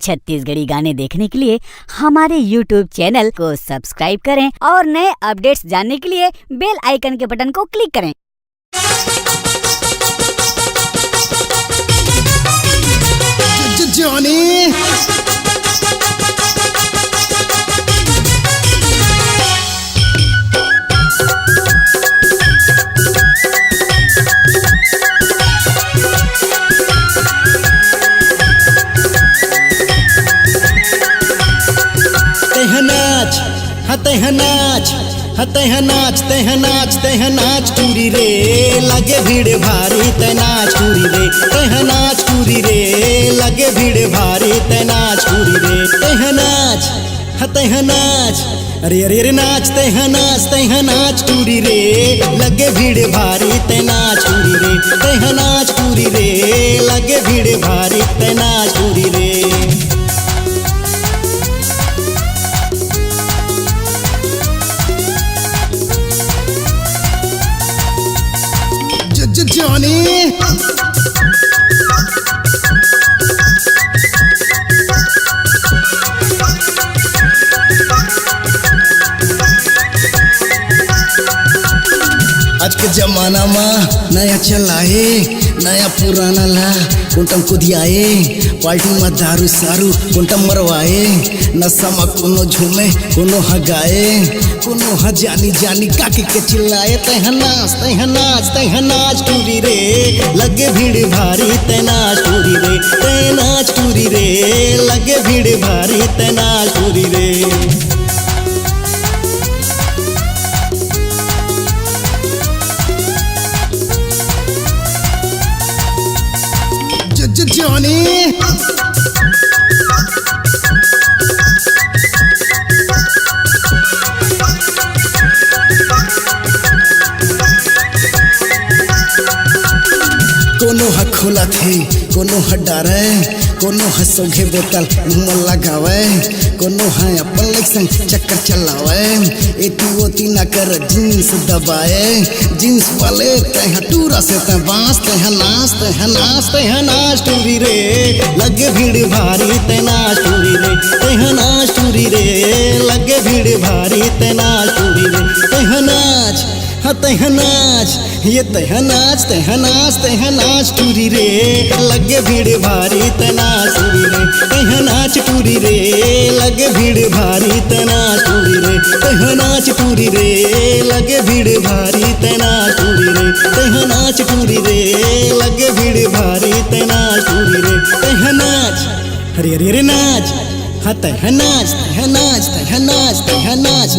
छत्तीसगढ़ी गाने देखने के लिए हमारे YouTube चैनल को सब्सक्राइब करें और नए अपडेट्स जानने के लिए बेल आइकन के बटन को क्लिक करें। जॉनी नाच टूरी रे लगे भीड़ भारी ते नाच टूरी रे नाच टूरी रे लगे भीड़ भारी ते नाच टूरी रे नाच अरे अरे अरे नाच नाच टूरी रे लगे भीड़ भारी ते नाच टूरी रे नाच टूरी रे लगे भीड़ भारी ते नाच टूरी रे Johnny आज के जमाना में नया चलाए नया पुराना ला कुंटम कुदियाए पार्टी में दारू सारू कुंटम मरवाए नशा में कोनो झूमे कोनो हगाए कोनो जानी जानी काकी के चिल्लाए तह नाच टूरी रे लगे भीड़ भारी ते नाच टूरी रे लगे भीड़ भारी ते नाच टूरी रे Johnny कोनो खोला थे कोनो डरे कोनो सोगे बोतल मुँह लगावे कोनो अपन संग चक्कर चलावे एती ओती न कर जींस दबाए जींस वाले तह टूरा से तह बांस तह नाच टूरी रे लगे भीड़ भारी ते नाच टूरी रे लगे भीड़ भारी ते नाच टूरी रे नाच टूरी रे लगे भीड़ भारी ते नाच टूरी रे नाच टूरी रे लगे भीड़ भारी ते नाच टूरी रे नाच टूरी रे लगे भीड़ भारी ते नाच टूरी रे नाच टूरी रे लगे भीड़ भारी ते नाच टूरी रे नाच हरे हरे नाच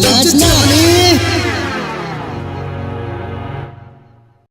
नाच नाच